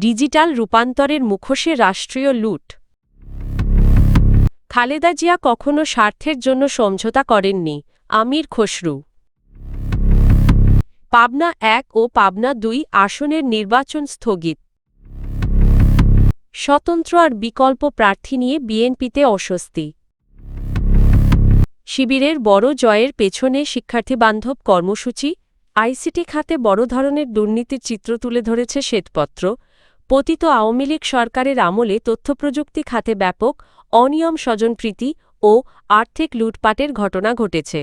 Digital রূপান্তরের মুখোশে রাষ্ট্রীয় লুট। খালেদা জিয়া কখনো স্বার্থের জন্য সমঝোতা করেননি, আমির খসরু। পাবনা ১ ও পাবনা ২ আসনের নির্বাচন স্থগিত। স্বতন্ত্র আর বিকল্প প্রার্থী নিয়ে বিএনপিতে অস্বস্তি। শিবিরের বড় জয়ের পেছনে শিক্ষার্থীবান্ধব কর্মসূচি। আইসিটি খাতে বড় ধরনের দুর্নীতির চিত্র তুলে ধরেছে শ্বেতপত্র। পতিত আওয়ামী লীগ সরকারের আমলে তথ্যপ্রযুক্তি খাতে ব্যাপক অনিয়ম, স্বজনপ্রীতি ও আর্থিক লুটপাটের ঘটনা ঘটেছে।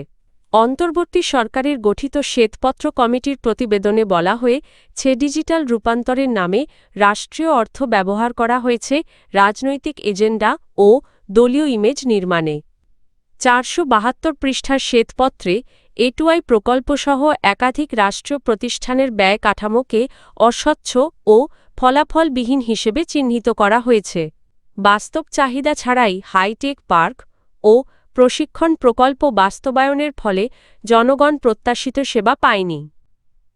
অন্তর্বর্তী সরকারের গঠিত শ্বেতপত্র কমিটির প্রতিবেদনে বলা হয়েছে, ডিজিটাল রূপান্তরের নামে রাষ্ট্রীয় অর্থ ব্যবহার করা হয়েছে রাজনৈতিক এজেন্ডা ও দলীয় ইমেজ নির্মাণে। ৪৭২ পৃষ্ঠার শ্বেতপত্রে এটুআই প্রকল্পসহ একাধিক রাষ্ট্রীয় প্রতিষ্ঠানের ব্যয় কাঠামোকে অস্বচ্ছ ও ফলাফলবিহীন হিসেবে চিহ্নিত করা হয়েছে। বাস্তব চাহিদা ছাড়াই হাইটেক পার্ক ও প্রশিক্ষণ প্রকল্প বাস্তবায়নের ফলে জনগণ প্রত্যাশিত সেবা পায়নি।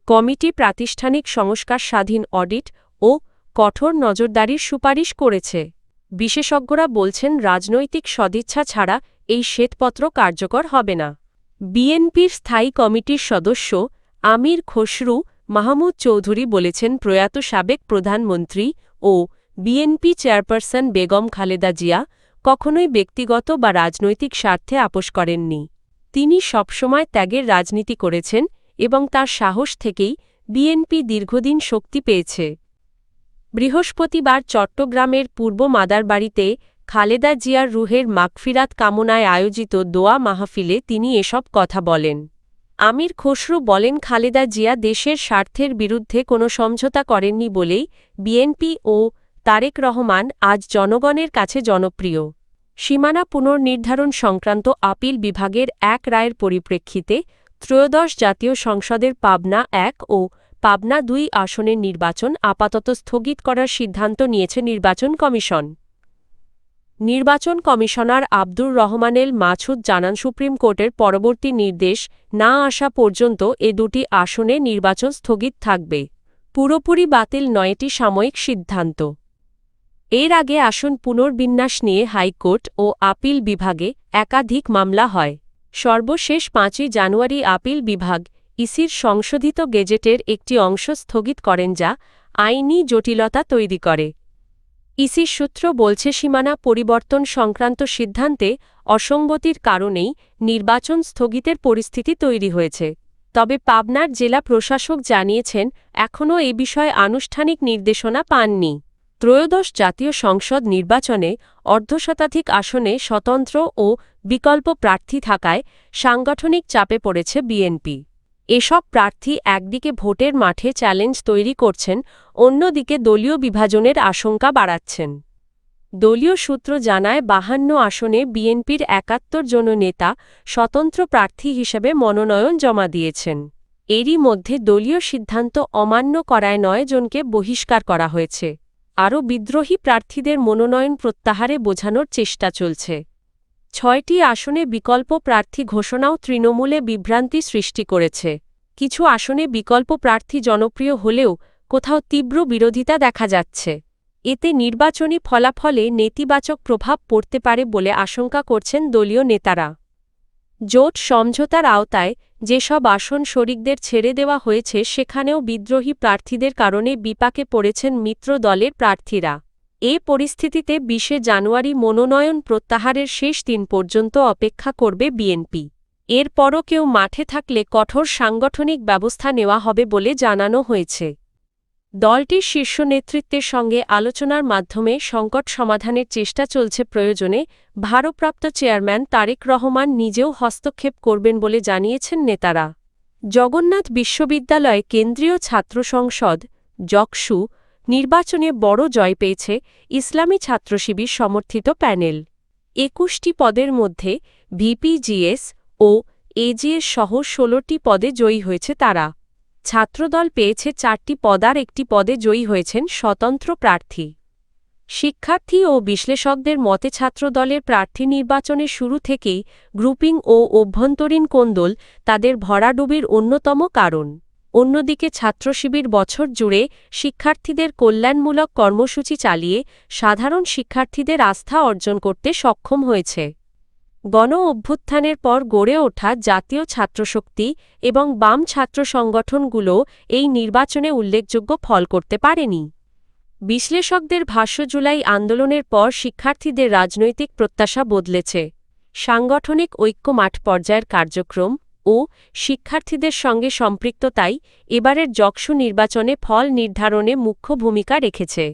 কমিটি প্রাতিষ্ঠানিক সংস্কার, স্বাধীন অডিট ও কঠোর নজরদারির সুপারিশ করেছে। বিশেষজ্ঞরা বলছেন, রাজনৈতিক সদিচ্ছা ছাড়া এই শ্বেতপত্র কার্যকর হবে না। বিএনপির স্থায়ী কমিটির সদস্য আমির খসরু মাহমুদ চৌধুরী বলেছেন, প্রয়াত সাবেক প্রধানমন্ত্রী ও বিএনপি চেয়ারপারসন বেগম খালেদা জিয়া কখনোই ব্যক্তিগত বা রাজনৈতিক স্বার্থে আপোস করেননি। তিনি সবসময় ত্যাগের রাজনীতি করেছেন এবং তার সাহস থেকেই বিএনপি দীর্ঘদিন শক্তি পেয়েছে। বৃহস্পতিবার চট্টগ্রামের পূর্ব মাদারবাড়িতে খালেদা জিয়ার রুহের মাগফিরাত কামনায় আয়োজিত দোয়া মাহফিলে তিনি এসব কথা বলেন। আমির খসরু বলেন, খালেদা জিয়া দেশের স্বার্থের বিরুদ্ধে কোনো সমঝোতা করেননি বলেই বিএনপি ও তারেক রহমান আজ জনগণের কাছে জনপ্রিয়। সীমানা পুনর্নির্ধারণ সংক্রান্ত আপিল বিভাগের এক রায়ের পরিপ্রেক্ষিতে ত্রয়োদশ জাতীয় সংসদের পাবনা ১ ও পাবনা ২ আসনের নির্বাচন আপাতত স্থগিত করার সিদ্ধান্ত নিয়েছে নির্বাচন কমিশন। নির্বাচন কমিশনার আব্দুর রহমানেল মাছুদ জানান, সুপ্রিম কোর্টের পরবর্তী নির্দেশ না আসা পর্যন্ত এ দুটি আসনে নির্বাচন স্থগিত থাকবে। পুরোপুরি বাতিল নয়, এটি সাময়িক সিদ্ধান্ত। এর আগে আসন পুনর্বিন্যাস নিয়ে হাইকোর্ট ও আপিল বিভাগে একাধিক মামলা হয়। সর্বশেষ ৫ই জানুয়ারি আপিল বিভাগ ইসির সংশোধিত গেজেটের একটি অংশ স্থগিত করেন, যা আইনি জটিলতা তৈরি করে। ইসির সূত্র বলছে, সীমানা পরিবর্তন সংক্রান্ত সিদ্ধান্তে অসঙ্গতির কারণেই নির্বাচন স্থগিতের পরিস্থিতি তৈরি হয়েছে। তবে পাবনার জেলা প্রশাসক জানিয়েছেন, এখনও এ বিষয়ে আনুষ্ঠানিক নির্দেশনা পাননি। ত্রয়োদশ জাতীয় সংসদ নির্বাচনে অর্ধশতাধিক আসনে স্বতন্ত্র ও বিকল্প প্রার্থী থাকায় সাংগঠনিক চাপে পড়েছে বিএনপি। এসব প্রার্থী একদিকে ভোটের মাঠে চ্যালেঞ্জ তৈরি করছেন, অন্যদিকে দলীয় বিভাজনের আশঙ্কা বাড়াচ্ছেন। দলীয় সূত্র জানায়, ৫২ আসনে বিএনপির ৭১ জন নেতা স্বতন্ত্র প্রার্থী হিসেবে মনোনয়ন জমা দিয়েছেন। এরই মধ্যে দলীয় সিদ্ধান্ত অমান্য করায় ৯ জনকে বহিষ্কার করা হয়েছে। আরও বিদ্রোহী প্রার্থীদের মনোনয়ন প্রত্যাহারে বোঝানোর চেষ্টা চলছে। ৬টি আসনে বিকল্প প্রার্থী ঘোষণাও তৃণমূলে বিভ্রান্তি সৃষ্টি করেছে। কিছু আসনে বিকল্প প্রার্থী জনপ্রিয় হলেও কোথাও তীব্র বিরোধিতা দেখা যাচ্ছে। এতে নির্বাচনী ফলাফলে নেতিবাচক প্রভাব পড়তে পারে বলে আশঙ্কা করছেন দলীয় নেতারা। জোট সমঝোতার আওতায় যেসব আসন শরিকদের ছেড়ে দেওয়া হয়েছে, সেখানেও বিদ্রোহী প্রার্থীদের কারণে বিপাকে পড়েছেন মিত্র দলের প্রার্থীরা। এ পরিস্থিতিতে ২০ জানুয়ারি মনোনয়ন প্রত্যাহারের শেষ দিন পর্যন্ত অপেক্ষা করবে বিএনপি। এরপরও কেউ মাঠে থাকলে কঠোর সাংগঠনিক ব্যবস্থা নেওয়া হবে বলে জানানো হয়েছে। দলটির শীর্ষ নেতৃত্বের সঙ্গে আলোচনার মাধ্যমে সংকট সমাধানের চেষ্টা চলছে। প্রয়োজনে ভারপ্রাপ্ত চেয়ারম্যান তারেক রহমান নিজেও হস্তক্ষেপ করবেন বলে জানিয়েছেন নেতারা। জগন্নাথ বিশ্ববিদ্যালয় কেন্দ্রীয় ছাত্র সংসদ জকসু নির্বাচনে বড় জয় পেয়েছে ইসলামী ছাত্রশিবির সমর্থিত প্যানেল। ২১টি পদের মধ্যে ভিপিজিএস ও এজিএস সহ ১৬টি পদে জয়ী হয়েছে তারা। ছাত্রদল পেয়েছে ৪টি পদ আর একটি পদে জয়ী হয়েছেন স্বতন্ত্র প্রার্থী। শিক্ষার্থী ও বিশ্লেষকদের মতে ছাত্রদলের প্রার্থী নির্বাচনের শুরু থেকেই গ্রুপিং ও অভ্যন্তরীণ কোন্দল তাদের ভরাডুবির অন্যতম কারণ। অন্যদিকে ছাত্রশিবির বছর জুড়ে শিক্ষার্থীদের কল্যাণমূলক কর্মসূচি চালিয়ে সাধারণ শিক্ষার্থীদের আস্থা অর্জন করতে সক্ষম হয়েছে। গণ অভ্যুত্থানের পর গড়ে ওঠা জাতীয় ছাত্রশক্তি এবং বাম ছাত্র সংগঠনগুলো এই নির্বাচনে উল্লেখযোগ্য ফল করতে পারেনি। বিশ্লেষকদের ভাষ্য, জুলাই আন্দোলনের পর শিক্ষার্থীদের রাজনৈতিক প্রত্যাশা বদলেছে। সাংগঠনিক ঐক্য, মাঠ পর্যায়ের কার্যক্রম ও শিক্ষার্থীদের সঙ্গে সম্পৃক্ততাই এবারের জাকসু নির্বাচনে ফল নির্ধারণে মুখ্য ভূমিকা রেখেছে।